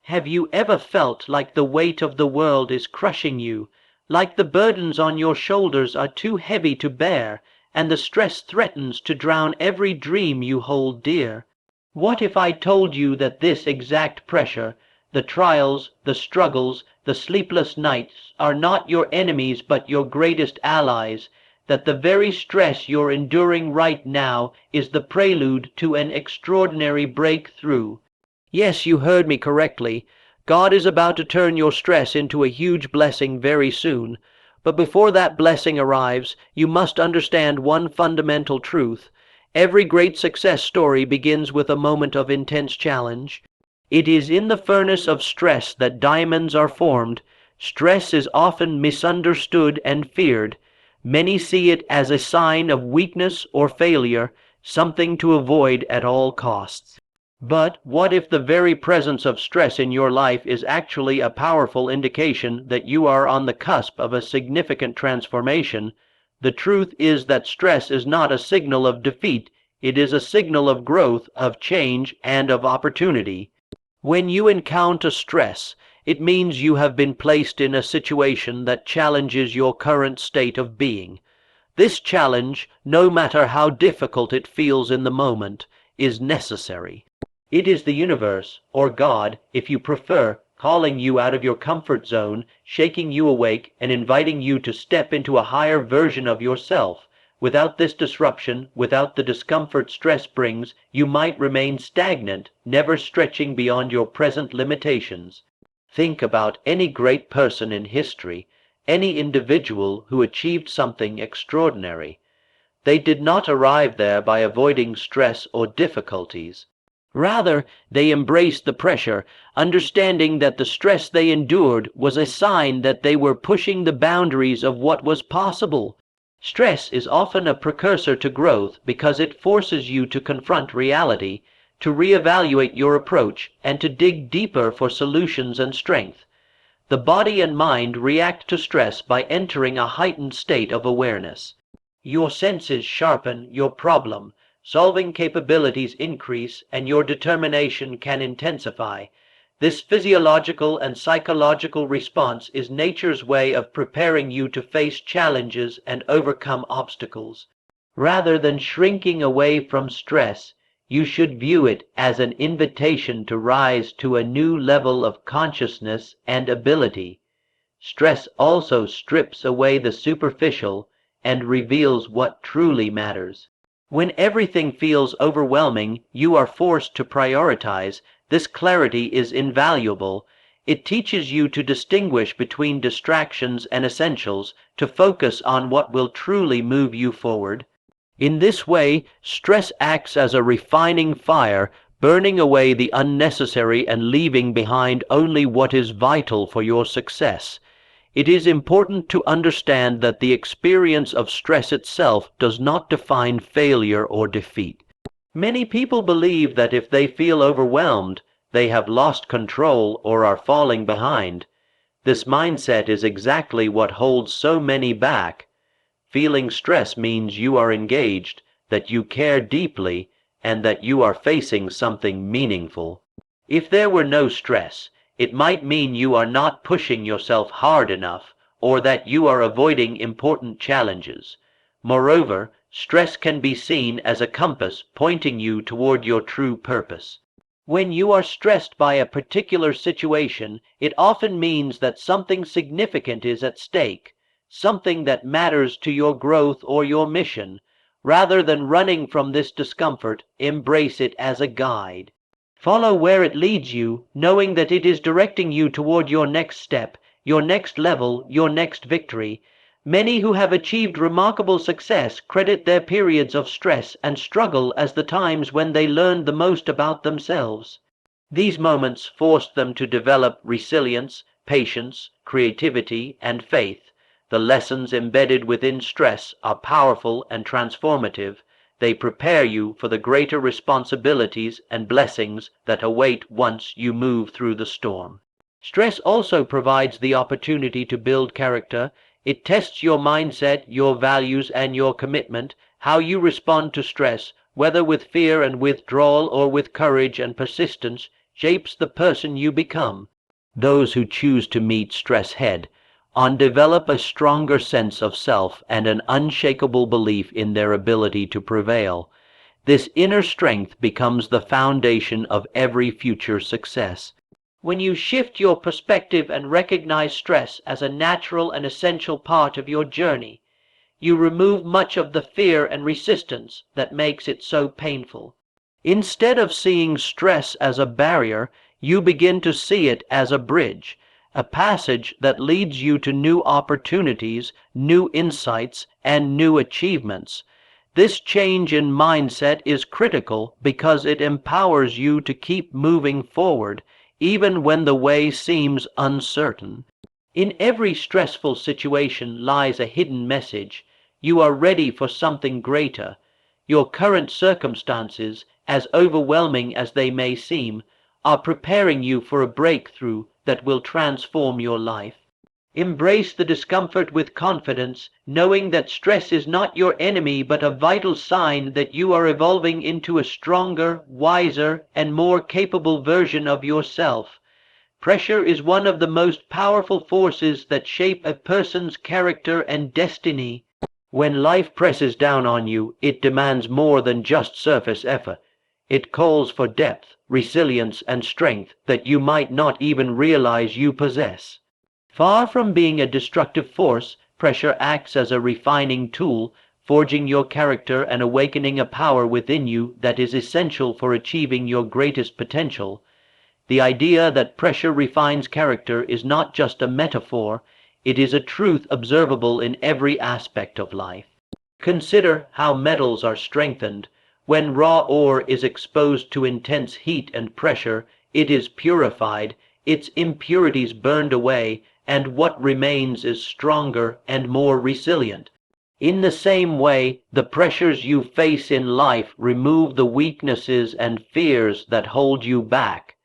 Have you ever felt like the weight of the world is crushing you, like the burdens on your shoulders are too heavy to bear, and the stress threatens to drown every dream you hold dear? What if I told you that this exact pressure, the trials, the struggles, the sleepless nights, are not your enemies but your greatest allies, that the very stress you're enduring right now is the prelude to an extraordinary breakthrough? Yes, you heard me correctly. God is about to turn your stress into a huge blessing very soon. But before that blessing arrives, you must understand one fundamental truth. Every great success story begins with a moment of intense challenge. It is in the furnace of stress that diamonds are formed. Stress is often misunderstood and feared. Many see it as a sign of weakness or failure, something to avoid at all costs. But what if the very presence of stress in your life is actually a powerful indication that you are on the cusp of a significant transformation? The truth is that stress is not a signal of defeat, it is a signal of growth, of change, and of opportunity. When you encounter stress, it means you have been placed in a situation that challenges your current state of being. This challenge, no matter how difficult it feels in the moment, is necessary. It is the universe, or God, if you prefer, calling you out of your comfort zone, shaking you awake, and inviting you to step into a higher version of yourself. Without this disruption, without the discomfort stress brings, you might remain stagnant, never stretching beyond your present limitations. Think about any great person in history, any individual who achieved something extraordinary. They did not arrive there by avoiding stress or difficulties. Rather, they embraced the pressure, understanding that the stress they endured was a sign that they were pushing the boundaries of what was possible. Stress is often a precursor to growth because it forces you to confront reality, to reevaluate your approach, and to dig deeper for solutions and strength. The body and mind react to stress by entering a heightened state of awareness. Your senses sharpen your problem. Solving capabilities increase, and your determination can intensify. This physiological and psychological response is nature's way of preparing you to face challenges and overcome obstacles. Rather than shrinking away from stress, you should view it as an invitation to rise to a new level of consciousness and ability. Stress also strips away the superficial and reveals what truly matters. When everything feels overwhelming, you are forced to prioritize. This clarity is invaluable. It teaches you to distinguish between distractions and essentials, to focus on what will truly move you forward. In this way, stress acts as a refining fire, burning away the unnecessary and leaving behind only what is vital for your success. It is important to understand that the experience of stress itself does not define failure or defeat. Many people believe that if they feel overwhelmed, they have lost control or are falling behind. This mindset is exactly what holds so many back. Feeling stress means you are engaged, that you care deeply, and that you are facing something meaningful. If there were no stress, it might mean you are not pushing yourself hard enough, or that you are avoiding important challenges. Moreover, stress can be seen as a compass pointing you toward your true purpose. When you are stressed by a particular situation, it often means that something significant is at stake, something that matters to your growth or your mission. Rather than running from this discomfort, embrace it as a guide. Follow where it leads you, knowing that it is directing you toward your next step, your next level, your next victory. Many who have achieved remarkable success credit their periods of stress and struggle as the times when they learned the most about themselves. These moments forced them to develop resilience, patience, creativity, and faith. The lessons embedded within stress are powerful and transformative. They prepare you for the greater responsibilities and blessings that await once you move through the storm. Stress also provides the opportunity to build character. It tests your mindset, your values, and your commitment. How you respond to stress, whether with fear and withdrawal or with courage and persistence, shapes the person you become. Those who choose to meet stress head on develop a stronger sense of self and an unshakable belief in their ability to prevail. This inner strength becomes the foundation of every future success. When you shift your perspective and recognize stress as a natural and essential part of your journey, you remove much of the fear and resistance that makes it so painful. Instead of seeing stress as a barrier, you begin to see it as a bridge, a passage that leads you to new opportunities, new insights, and new achievements. This change in mindset is critical because it empowers you to keep moving forward, even when the way seems uncertain. In every stressful situation lies a hidden message. You are ready for something greater. Your current circumstances, as overwhelming as they may seem, are preparing you for a breakthrough that will transform your life. Embrace the discomfort with confidence, knowing that stress is not your enemy but a vital sign that you are evolving into a stronger, wiser, and more capable version of yourself. Pressure is one of the most powerful forces that shape a person's character and destiny. When life presses down on you, it demands more than just surface effort. It calls for depth, resilience, and strength that you might not even realize you possess. Far from being a destructive force, pressure acts as a refining tool, forging your character and awakening a power within you that is essential for achieving your greatest potential. The idea that pressure refines character is not just a metaphor, it is a truth observable in every aspect of life. Consider how metals are strengthened. When raw ore is exposed to intense heat and pressure, it is purified, its impurities burned away, and what remains is stronger and more resilient. In the same way, the pressures you face in life remove the weaknesses and fears that hold you back,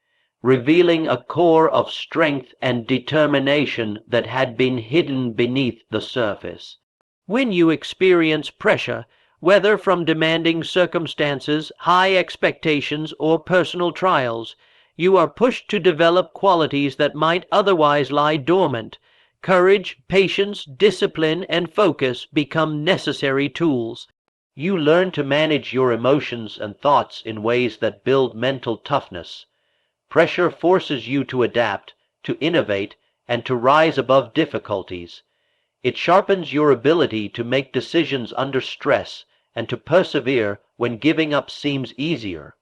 revealing a core of strength and determination that had been hidden beneath the surface. When you experience pressure, whether from demanding circumstances, high expectations, or personal trials, you are pushed to develop qualities that might otherwise lie dormant. Courage, patience, discipline, and focus become necessary tools. You learn to manage your emotions and thoughts in ways that build mental toughness. Pressure forces you to adapt, to innovate, and to rise above difficulties. It sharpens your ability to make decisions under stress and to persevere when giving up seems easier.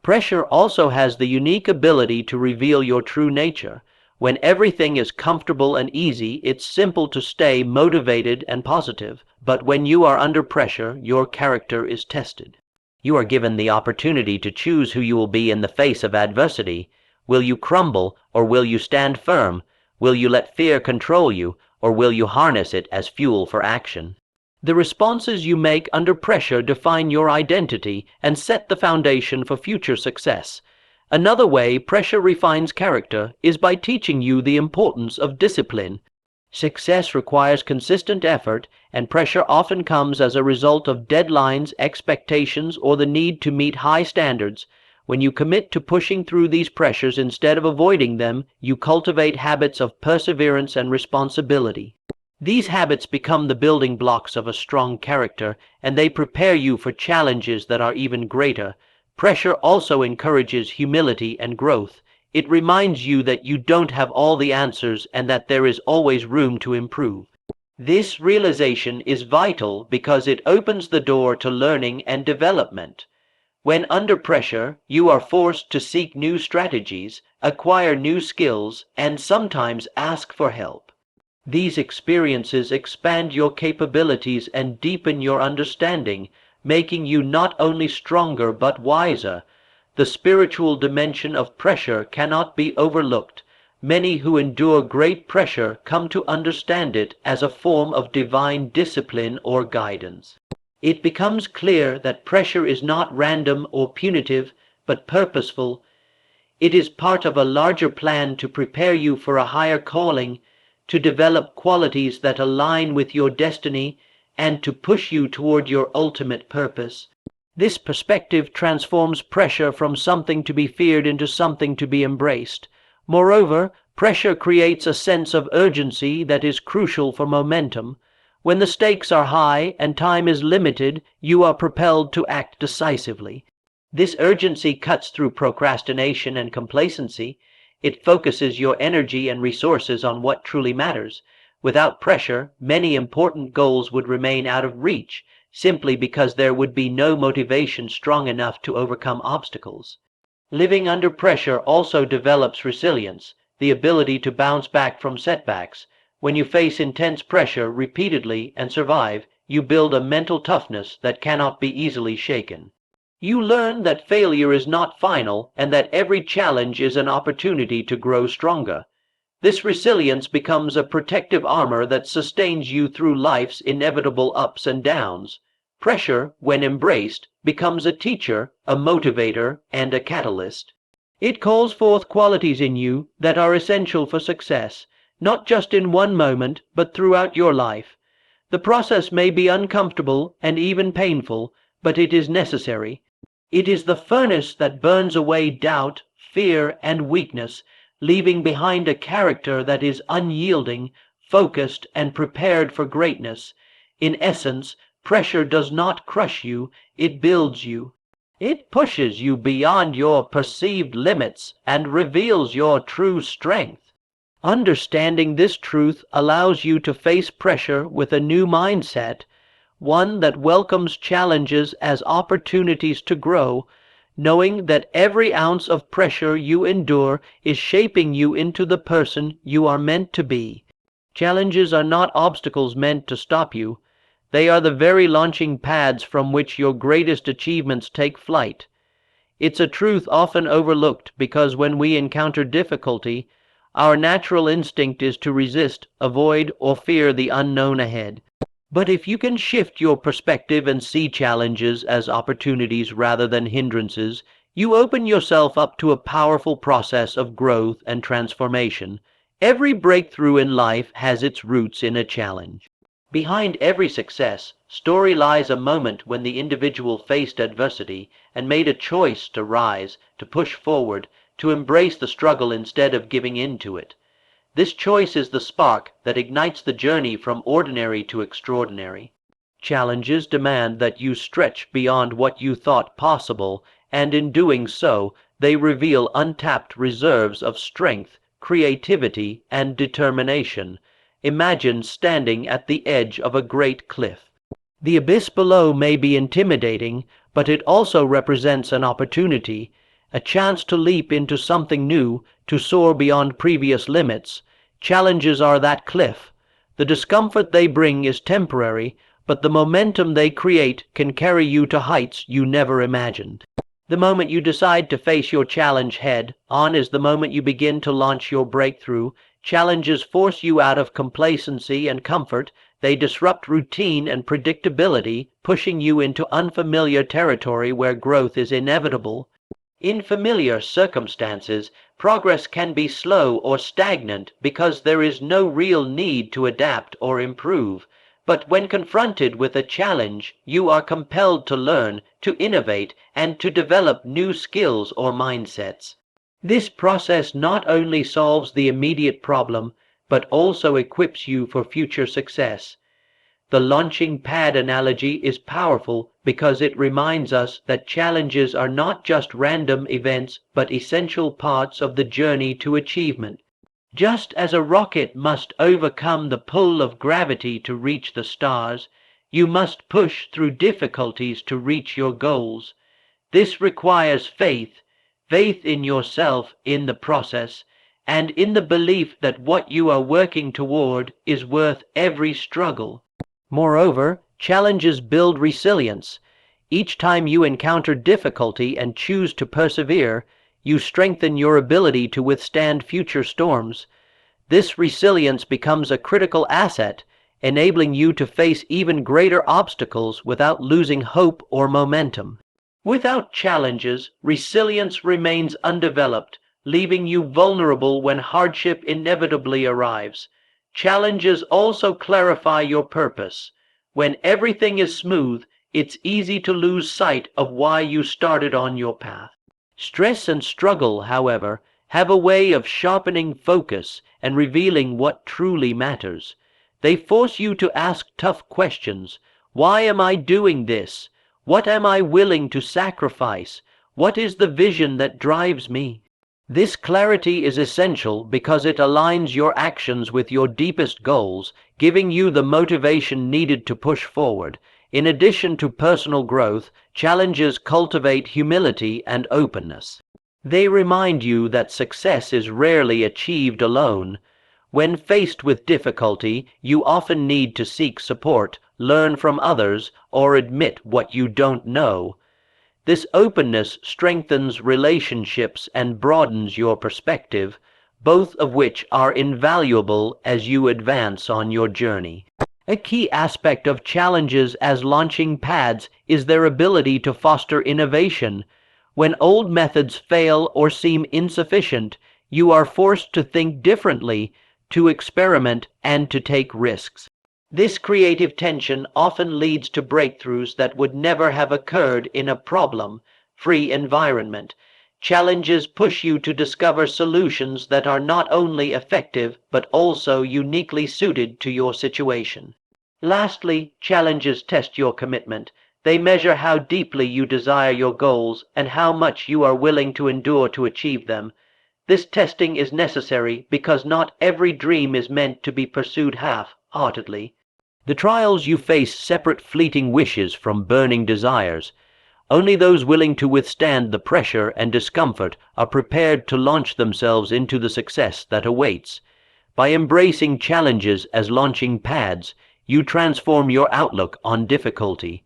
Pressure also has the unique ability to reveal your true nature. When everything is comfortable and easy, it's simple to stay motivated and positive. But when you are under pressure, your character is tested. You are given the opportunity to choose who you will be in the face of adversity. Will you crumble, or will you stand firm? Will you let fear control you, or will you harness it as fuel for action? The responses you make under pressure define your identity and set the foundation for future success. Another way pressure refines character is by teaching you the importance of discipline. Success requires consistent effort, and pressure often comes as a result of deadlines, expectations, or the need to meet high standards. When you commit to pushing through these pressures instead of avoiding them, you cultivate habits of perseverance and responsibility. These habits become the building blocks of a strong character, and they prepare you for challenges that are even greater. Pressure also encourages humility and growth. It reminds you that you don't have all the answers and that there is always room to improve. This realization is vital because it opens the door to learning and development. When under pressure, you are forced to seek new strategies, acquire new skills, and sometimes ask for help. These experiences expand your capabilities and deepen your understanding, making you not only stronger but wiser. The spiritual dimension of pressure cannot be overlooked. Many who endure great pressure come to understand it as a form of divine discipline or guidance. It becomes clear that pressure is not random or punitive, but purposeful. It is part of a larger plan to prepare you for a higher calling, to develop qualities that align with your destiny, and to push you toward your ultimate purpose. This perspective transforms pressure from something to be feared into something to be embraced. Moreover, pressure creates a sense of urgency that is crucial for momentum. When the stakes are high and time is limited, you are propelled to act decisively. This urgency cuts through procrastination and complacency. It focuses your energy and resources on what truly matters. Without pressure, many important goals would remain out of reach, simply because there would be no motivation strong enough to overcome obstacles. Living under pressure also develops resilience, the ability to bounce back from setbacks. When you face intense pressure repeatedly and survive, you build a mental toughness that cannot be easily shaken. You learn that failure is not final and that every challenge is an opportunity to grow stronger. This resilience becomes a protective armor that sustains you through life's inevitable ups and downs. Pressure, when embraced, becomes a teacher, a motivator, and a catalyst. It calls forth qualities in you that are essential for success, not just in one moment, but throughout your life. The process may be uncomfortable and even painful, but it is necessary. It is the furnace that burns away doubt, fear, and weakness, leaving behind a character that is unyielding, focused, and prepared for greatness. In essence, pressure does not crush you, it builds you. It pushes you beyond your perceived limits and reveals your true strength. Understanding this truth allows you to face pressure with a new mindset, one that welcomes challenges as opportunities to grow, knowing that every ounce of pressure you endure is shaping you into the person you are meant to be. Challenges are not obstacles meant to stop you. They are the very launching pads from which your greatest achievements take flight. It's a truth often overlooked because when we encounter difficulty, our natural instinct is to resist, avoid, or fear the unknown ahead. But if you can shift your perspective and see challenges as opportunities rather than hindrances, you open yourself up to a powerful process of growth and transformation. Every breakthrough in life has its roots in a challenge. Behind every success story lies a moment when the individual faced adversity and made a choice to rise, to push forward, to embrace the struggle instead of giving in to it. This choice is the spark that ignites the journey from ordinary to extraordinary. Challenges demand that you stretch beyond what you thought possible, and in doing so, they reveal untapped reserves of strength, creativity, and determination. Imagine standing at the edge of a great cliff. The abyss below may be intimidating, but it also represents an opportunity, a chance to leap into something new, to soar beyond previous limits. Challenges are that cliff. The discomfort they bring is temporary, but the momentum they create can carry you to heights you never imagined. The moment you decide to face your challenge head on is the moment you begin to launch your breakthrough. Challenges force you out of complacency and comfort. They disrupt routine and predictability, pushing you into unfamiliar territory where growth is inevitable. In familiar circumstances, progress can be slow or stagnant because there is no real need to adapt or improve. But when confronted with a challenge, you are compelled to learn, to innovate, and to develop new skills or mindsets. This process not only solves the immediate problem, but also equips you for future success. The launching pad analogy is powerful because it reminds us that challenges are not just random events but essential parts of the journey to achievement. Just as a rocket must overcome the pull of gravity to reach the stars, you must push through difficulties to reach your goals. This requires faith, faith in yourself in the process, and in the belief that what you are working toward is worth every struggle. Moreover, challenges build resilience. Each time you encounter difficulty and choose to persevere, you strengthen your ability to withstand future storms. This resilience becomes a critical asset, enabling you to face even greater obstacles without losing hope or momentum. Without challenges, resilience remains undeveloped, leaving you vulnerable when hardship inevitably arrives. Challenges also clarify your purpose. When everything is smooth, it's easy to lose sight of why you started on your path. Stress and struggle, however, have a way of sharpening focus and revealing what truly matters. They force you to ask tough questions. Why am I doing this? What am I willing to sacrifice? What is the vision that drives me? This clarity is essential because it aligns your actions with your deepest goals, giving you the motivation needed to push forward. In addition to personal growth, challenges cultivate humility and openness. They remind you that success is rarely achieved alone. When faced with difficulty, you often need to seek support, learn from others, or admit what you don't know. This openness strengthens relationships and broadens your perspective, both of which are invaluable as you advance on your journey. A key aspect of challenges as launching pads is their ability to foster innovation. When old methods fail or seem insufficient, you are forced to think differently, to experiment, and to take risks. This creative tension often leads to breakthroughs that would never have occurred in a problem-free environment. Challenges push you to discover solutions that are not only effective but also uniquely suited to your situation. Lastly, challenges test your commitment. They measure how deeply you desire your goals and how much you are willing to endure to achieve them. This testing is necessary because not every dream is meant to be pursued half-heartedly. The trials you face separate fleeting wishes from burning desires. Only those willing to withstand the pressure and discomfort are prepared to launch themselves into the success that awaits. By embracing challenges as launching pads, you transform your outlook on difficulty.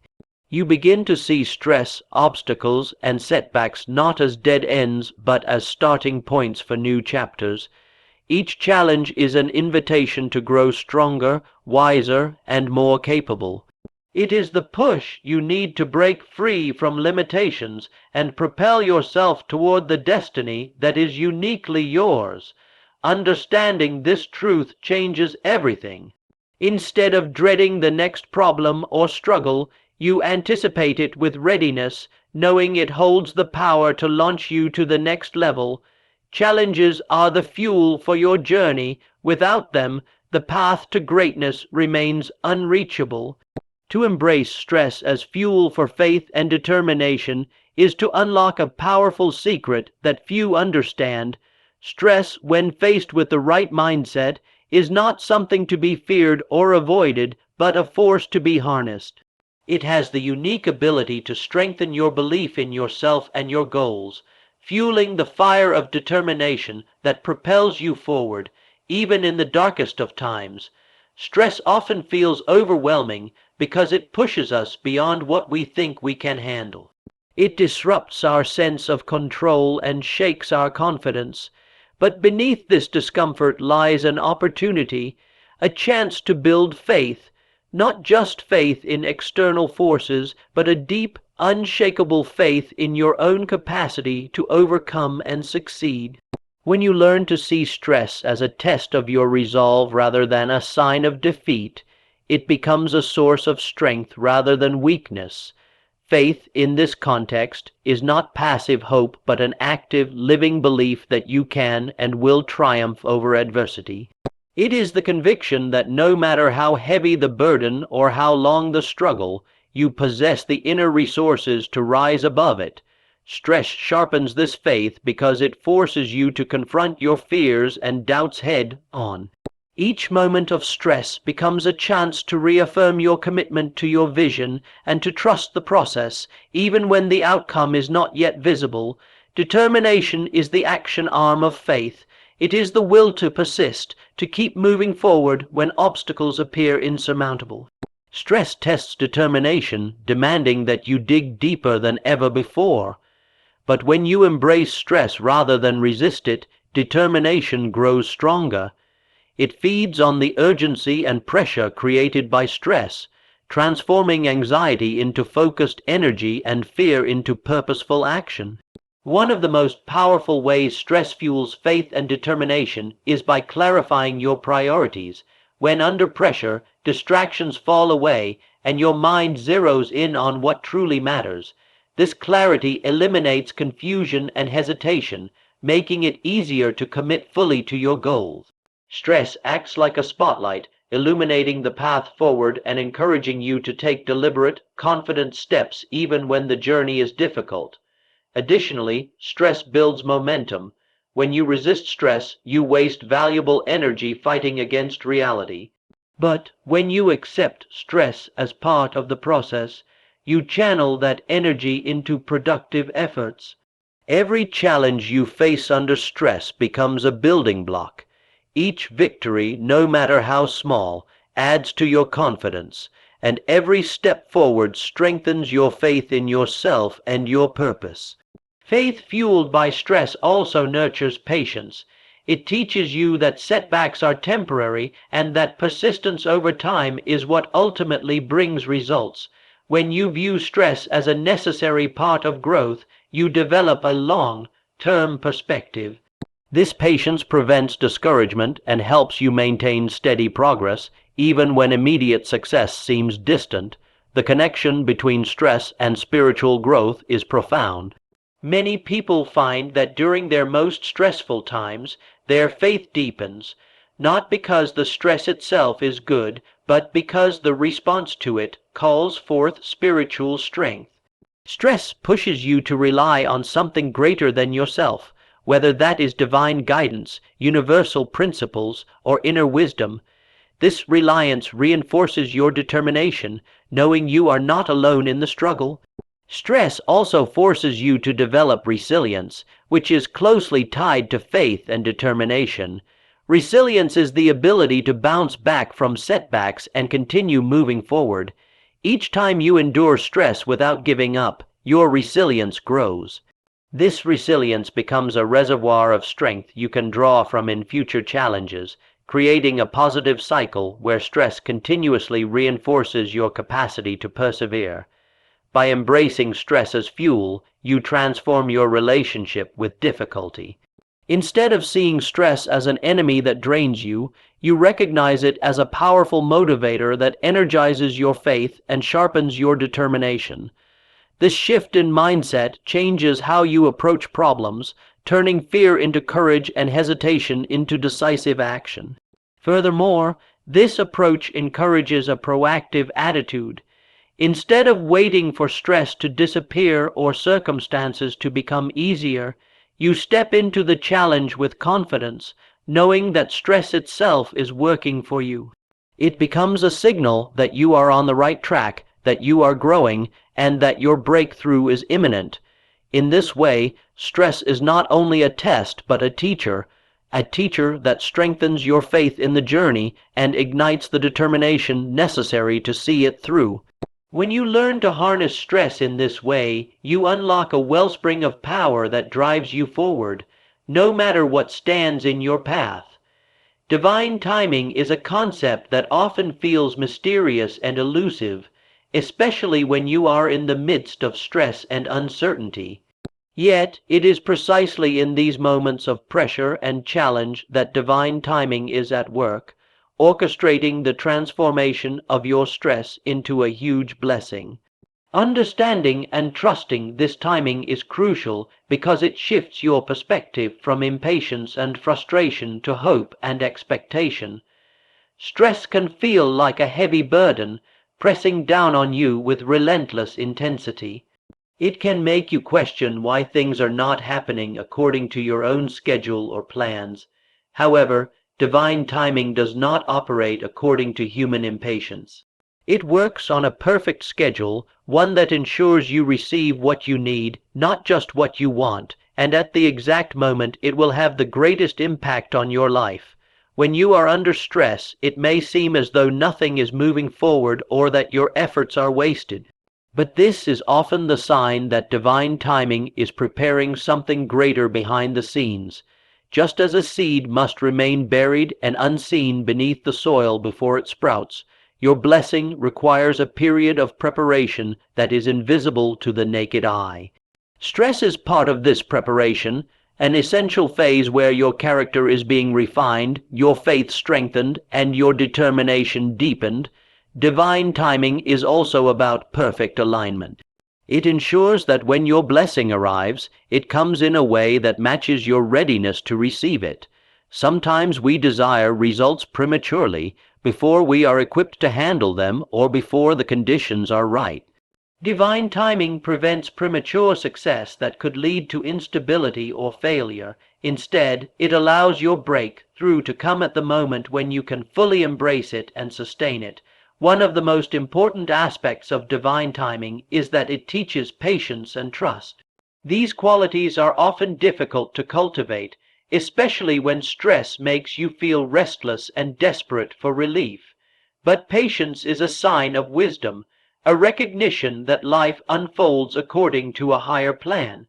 You begin to see stress, obstacles, and setbacks not as dead ends but as starting points for new chapters. Each challenge is an invitation to grow stronger, wiser, and more capable. It is the push you need to break free from limitations and propel yourself toward the destiny that is uniquely yours. Understanding this truth changes everything. Instead of dreading the next problem or struggle, you anticipate it with readiness, knowing it holds the power to launch you to the next level. Challenges are the fuel for your journey. Without them, the path to greatness remains unreachable. To embrace stress as fuel for faith and determination is to unlock a powerful secret that few understand. Stress, when faced with the right mindset, is not something to be feared or avoided, but a force to be harnessed. It has the unique ability to strengthen your belief in yourself and your goals, fueling the fire of determination that propels you forward, even in the darkest of times. Stress often feels overwhelming because it pushes us beyond what we think we can handle. It disrupts our sense of control and shakes our confidence. But beneath this discomfort lies an opportunity, a chance to build faith, not just faith in external forces, but a deep, unshakable faith in your own capacity to overcome and succeed. When you learn to see stress as a test of your resolve rather than a sign of defeat, it becomes a source of strength rather than weakness. Faith, in this context, is not passive hope but an active, living belief that you can and will triumph over adversity. It is the conviction that no matter how heavy the burden or how long the struggle, you possess the inner resources to rise above it. Stress sharpens this faith because it forces you to confront your fears and doubts head on. Each moment of stress becomes a chance to reaffirm your commitment to your vision and to trust the process, even when the outcome is not yet visible. Determination is the action arm of faith. It is the will to persist, to keep moving forward when obstacles appear insurmountable. Stress tests determination, demanding that you dig deeper than ever before. But when you embrace stress rather than resist it, determination grows stronger. It feeds on the urgency and pressure created by stress, transforming anxiety into focused energy and fear into purposeful action. One of the most powerful ways stress fuels faith and determination is by clarifying your priorities. When under pressure, distractions fall away and your mind zeroes in on what truly matters. This clarity eliminates confusion and hesitation, making it easier to commit fully to your goals. Stress acts like a spotlight, illuminating the path forward and encouraging you to take deliberate, confident steps even when the journey is difficult. Additionally, stress builds momentum. When you resist stress, you waste valuable energy fighting against reality. But when you accept stress as part of the process, you channel that energy into productive efforts. Every challenge you face under stress becomes a building block. Each victory, no matter how small, adds to your confidence, and every step forward strengthens your faith in yourself and your purpose. Faith fueled by stress also nurtures patience. It teaches you that setbacks are temporary and that persistence over time is what ultimately brings results. When you view stress as a necessary part of growth, you develop a long-term perspective. This patience prevents discouragement and helps you maintain steady progress, even when immediate success seems distant. The connection between stress and spiritual growth is profound. Many people find that during their most stressful times, their faith deepens, not because the stress itself is good, but because the response to it calls forth spiritual strength. Stress pushes you to rely on something greater than yourself, whether that is divine guidance, universal principles, or inner wisdom. This reliance reinforces your determination, knowing you are not alone in the struggle. Stress also forces you to develop resilience, which is closely tied to faith and determination. Resilience is the ability to bounce back from setbacks and continue moving forward. Each time you endure stress without giving up, your resilience grows. This resilience becomes a reservoir of strength you can draw from in future challenges, creating a positive cycle where stress continuously reinforces your capacity to persevere. By embracing stress as fuel, you transform your relationship with difficulty. Instead of seeing stress as an enemy that drains you, you recognize it as a powerful motivator that energizes your faith and sharpens your determination. This shift in mindset changes how you approach problems, turning fear into courage and hesitation into decisive action. Furthermore, this approach encourages a proactive attitude. Instead of waiting for stress to disappear or circumstances to become easier, you step into the challenge with confidence, knowing that stress itself is working for you. It becomes a signal that you are on the right track, that you are growing, and that your breakthrough is imminent. In this way, stress is not only a test but a teacher that strengthens your faith in the journey and ignites the determination necessary to see it through. When you learn to harness stress in this way, you unlock a wellspring of power that drives you forward, no matter what stands in your path. Divine timing is a concept that often feels mysterious and elusive, especially when you are in the midst of stress and uncertainty. Yet, it is precisely in these moments of pressure and challenge that divine timing is at work, orchestrating the transformation of your stress into a huge blessing. Understanding and trusting this timing is crucial because it shifts your perspective from impatience and frustration to hope and expectation. Stress can feel like a heavy burden, pressing down on you with relentless intensity. It can make you question why things are not happening according to your own schedule or plans. However, divine timing does not operate according to human impatience. It works on a perfect schedule, one that ensures you receive what you need, not just what you want, and at the exact moment it will have the greatest impact on your life. When you are under stress, it may seem as though nothing is moving forward or that your efforts are wasted. But this is often the sign that divine timing is preparing something greater behind the scenes. Just as a seed must remain buried and unseen beneath the soil before it sprouts, your blessing requires a period of preparation that is invisible to the naked eye. Stress is part of this preparation, an essential phase where your character is being refined, your faith strengthened, and your determination deepened. Divine timing is also about perfect alignment. It ensures that when your blessing arrives, it comes in a way that matches your readiness to receive it. Sometimes we desire results prematurely, before we are equipped to handle them or before the conditions are right. Divine timing prevents premature success that could lead to instability or failure. Instead, it allows your breakthrough to come at the moment when you can fully embrace it and sustain it. One of the most important aspects of divine timing is that it teaches patience and trust. These qualities are often difficult to cultivate, especially when stress makes you feel restless and desperate for relief. But patience is a sign of wisdom, a recognition that life unfolds according to a higher plan.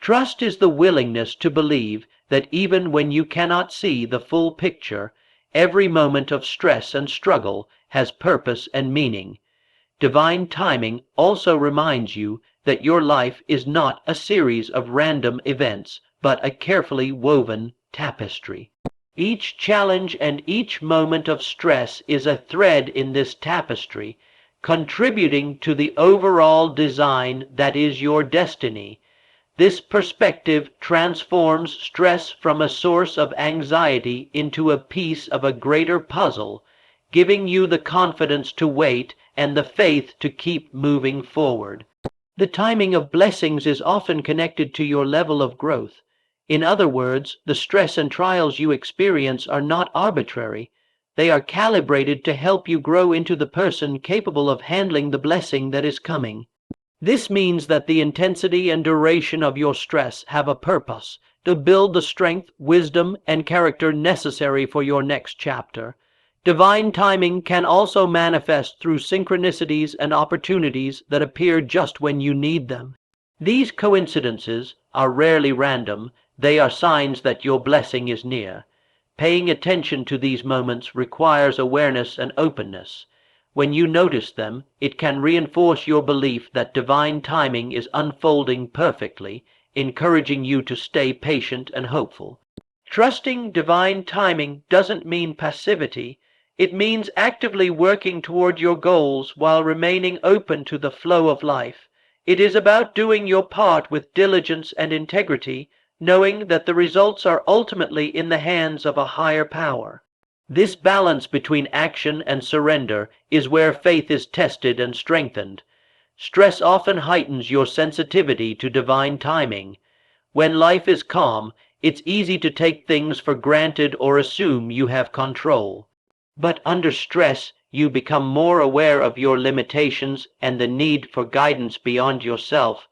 Trust is the willingness to believe that even when you cannot see the full picture, every moment of stress and struggle has purpose and meaning. Divine timing also reminds you that your life is not a series of random events, but a carefully woven tapestry. Each challenge and each moment of stress is a thread in this tapestry, contributing to the overall design that is your destiny. This perspective transforms stress from a source of anxiety into a piece of a greater puzzle, giving you the confidence to wait and the faith to keep moving forward. The timing of blessings is often connected to your level of growth. In other words, the stress and trials you experience are not arbitrary. They are calibrated to help you grow into the person capable of handling the blessing that is coming. This means that the intensity and duration of your stress have a purpose: to build the strength, wisdom, and character necessary for your next chapter. Divine timing can also manifest through synchronicities and opportunities that appear just when you need them. These coincidences are rarely random. They are signs that your blessing is near. Paying attention to these moments requires awareness and openness. When you notice them, it can reinforce your belief that divine timing is unfolding perfectly, encouraging you to stay patient and hopeful. Trusting divine timing doesn't mean passivity. It means actively working toward your goals while remaining open to the flow of life. It is about doing your part with diligence and integrity, knowing that the results are ultimately in the hands of a higher power. This balance between action and surrender is where faith is tested and strengthened. Stress often heightens your sensitivity to divine timing. When life is calm, it's easy to take things for granted or assume you have control. But under stress, you become more aware of your limitations and the need for guidance beyond yourself.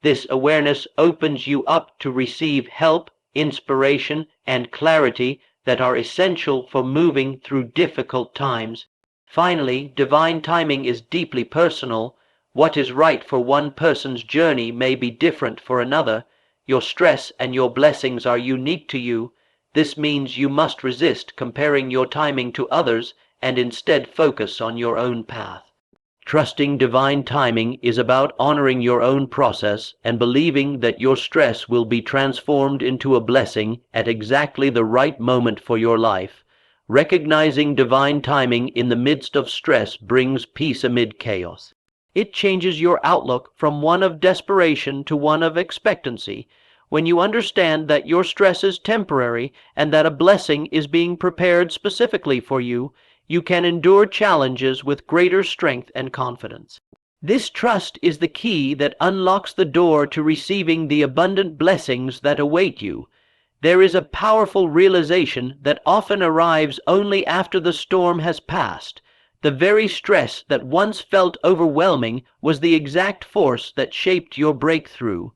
This awareness opens you up to receive help, inspiration, and clarity that are essential for moving through difficult times. Finally, divine timing is deeply personal. What is right for one person's journey may be different for another. Your stress and your blessings are unique to you. This means you must resist comparing your timing to others and instead focus on your own path. Trusting divine timing is about honoring your own process and believing that your stress will be transformed into a blessing at exactly the right moment for your life. Recognizing divine timing in the midst of stress brings peace amid chaos. It changes your outlook from one of desperation to one of expectancy. When you understand that your stress is temporary and that a blessing is being prepared specifically for you, you can endure challenges with greater strength and confidence. This trust is the key that unlocks the door to receiving the abundant blessings that await you. There is a powerful realization that often arrives only after the storm has passed. The very stress that once felt overwhelming was the exact force that shaped your breakthrough.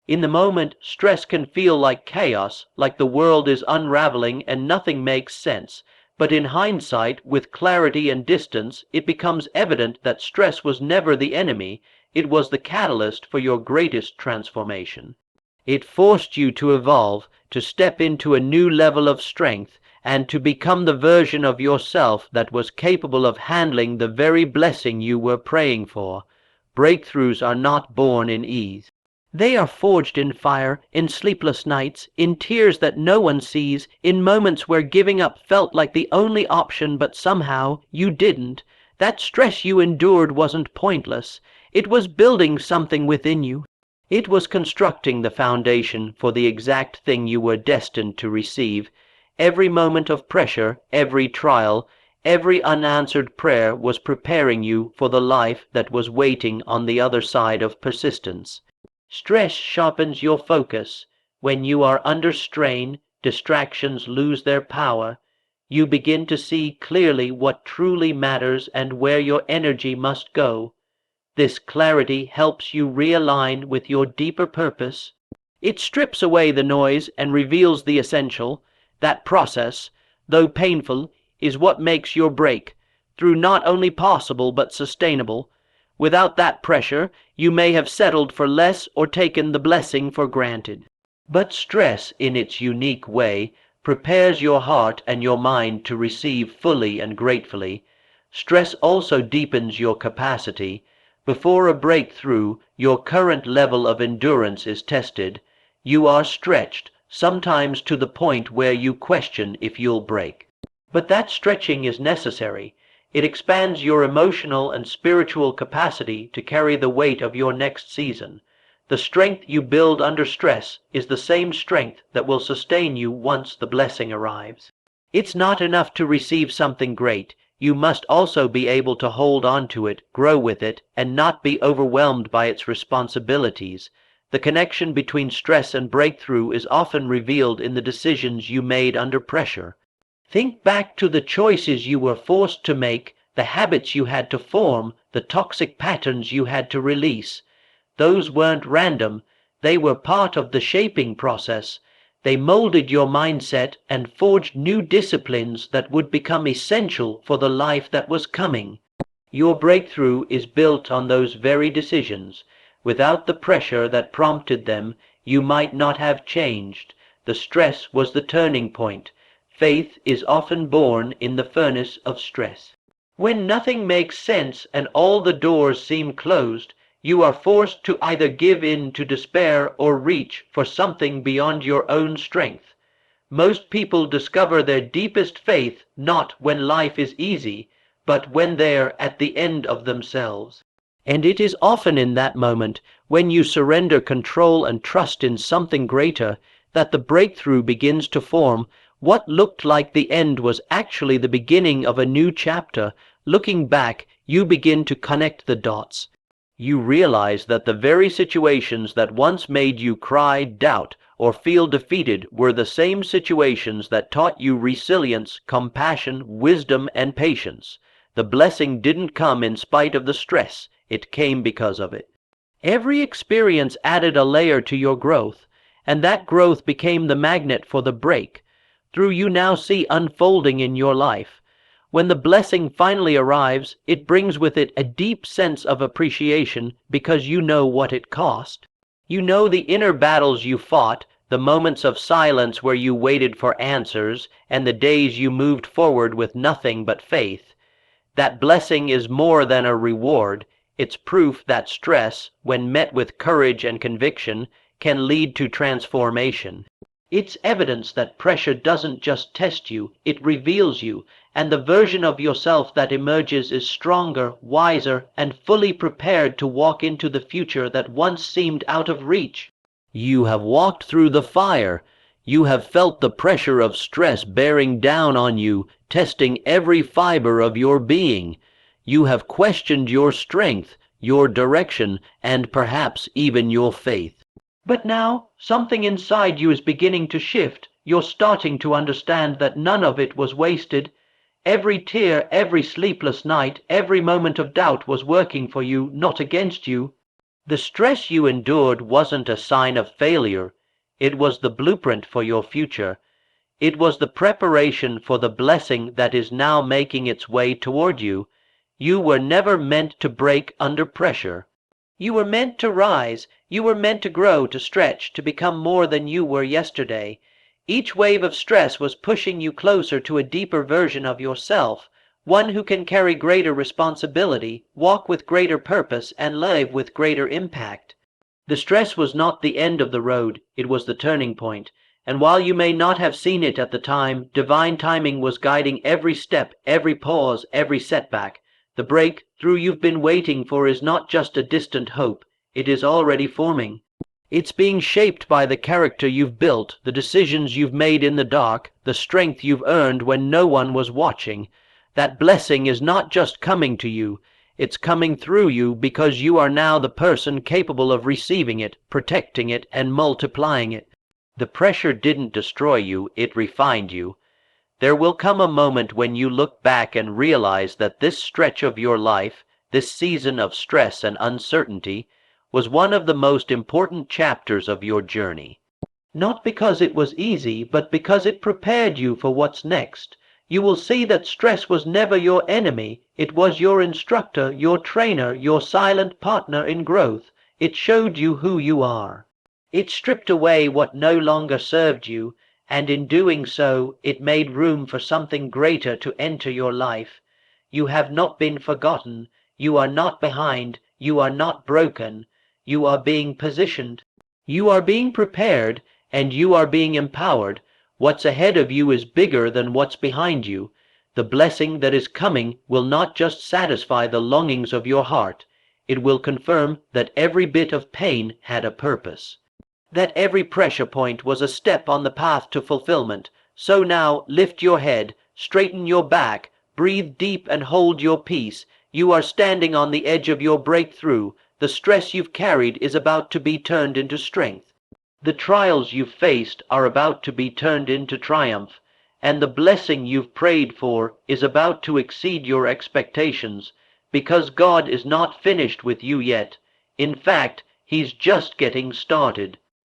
In the moment, stress can feel like chaos, like the world is unraveling and nothing makes sense. But in hindsight, with clarity and distance, it becomes evident that stress was never the enemy. It was the catalyst for your greatest transformation. It forced you to evolve, to step into a new level of strength, and to become the version of yourself that was capable of handling the very blessing you were praying for. Breakthroughs are not born in ease. They are forged in fire, in sleepless nights, in tears that no one sees, in moments where giving up felt like the only option but somehow you didn't. That stress you endured wasn't pointless. It was building something within you. It was constructing the foundation for the exact thing you were destined to receive. Every moment of pressure, every trial, every unanswered prayer was preparing you for the life that was waiting on the other side of persistence. Stress sharpens your focus. When you are under strain, distractions lose their power. You begin to see clearly what truly matters and where your energy must go. This clarity helps you realign with your deeper purpose. It strips away the noise and reveals the essential. That process, though painful, is what makes your break through not only possible but sustainable. Without that pressure, you may have settled for less or taken the blessing for granted. But stress, in its unique way, prepares your heart and your mind to receive fully and gratefully. Stress also deepens your capacity. Before a breakthrough, your current level of endurance is tested. You are stretched, sometimes to the point where you question if you'll break. But that stretching is necessary. It expands your emotional and spiritual capacity to carry the weight of your next season. The strength you build under stress is the same strength that will sustain you once the blessing arrives. It's not enough to receive something great. You must also be able to hold on to it, grow with it, and not be overwhelmed by its responsibilities. The connection between stress and breakthrough is often revealed in the decisions you made under pressure. Think back to the choices you were forced to make, the habits you had to form, the toxic patterns you had to release. Those weren't random. They were part of the shaping process. They molded your mindset and forged new disciplines that would become essential for the life that was coming. Your breakthrough is built on those very decisions. Without the pressure that prompted them, you might not have changed. The stress was the turning point. Faith is often born in the furnace of stress. When nothing makes sense and all the doors seem closed, you are forced to either give in to despair or reach for something beyond your own strength. Most people discover their deepest faith not when life is easy, but when they're at the end of themselves. And it is often in that moment, when you surrender control and trust in something greater, that the breakthrough begins to form. What looked like the end was actually the beginning of a new chapter. Looking back, you begin to connect the dots. You realize that the very situations that once made you cry, doubt, or feel defeated were the same situations that taught you resilience, compassion, wisdom, and patience. The blessing didn't come in spite of the stress. It came because of it. Every experience added a layer to your growth, and that growth became the magnet for the break. Through you now see unfolding in your life. When the blessing finally arrives, it brings with it a deep sense of appreciation because you know what it cost. You know the inner battles you fought, the moments of silence where you waited for answers, and the days you moved forward with nothing but faith. That blessing is more than a reward. It's proof that stress, when met with courage and conviction, can lead to transformation. It's evidence that pressure doesn't just test you, it reveals you, and the version of yourself that emerges is stronger, wiser, and fully prepared to walk into the future that once seemed out of reach. You have walked through the fire. You have felt the pressure of stress bearing down on you, testing every fiber of your being. You have questioned your strength, your direction, and perhaps even your faith. But now, something inside you is beginning to shift. You're starting to understand that none of it was wasted. Every tear, every sleepless night, every moment of doubt was working for you, not against you. The stress you endured wasn't a sign of failure. It was the blueprint for your future. It was the preparation for the blessing that is now making its way toward you. You were never meant to break under pressure. You were meant to rise. You were meant to grow, to stretch, to become more than you were yesterday. Each wave of stress was pushing you closer to a deeper version of yourself, one who can carry greater responsibility, walk with greater purpose, and live with greater impact. The stress was not the end of the road, it was the turning point. And while you may not have seen it at the time, divine timing was guiding every step, every pause, every setback. The breakthrough you've been waiting for is not just a distant hope, it is already forming. It's being shaped by the character you've built, the decisions you've made in the dark, the strength you've earned when no one was watching. That blessing is not just coming to you, it's coming through you because you are now the person capable of receiving it, protecting it, and multiplying it. The pressure didn't destroy you, it refined you. There will come a moment when you look back and realize that this stretch of your life, this season of stress and uncertainty, was one of the most important chapters of your journey. Not because it was easy, but because it prepared you for what's next. You will see that stress was never your enemy. It was your instructor, your trainer, your silent partner in growth. It showed you who you are. It stripped away what no longer served you, and in doing so, it made room for something greater to enter your life. You have not been forgotten. You are not behind. You are not broken. You are being positioned. You are being prepared, and you are being empowered. What's ahead of you is bigger than what's behind you. The blessing that is coming will not just satisfy the longings of your heart. It will confirm that every bit of pain had a purpose, that every pressure point was a step on the path to fulfillment. So now lift your head, straighten your back, breathe deep and hold your peace. You are standing on the edge of your breakthrough. The stress you've carried is about to be turned into strength. The trials you've faced are about to be turned into triumph. And the blessing you've prayed for is about to exceed your expectations, because God is not finished with you yet. In fact, He's just getting started.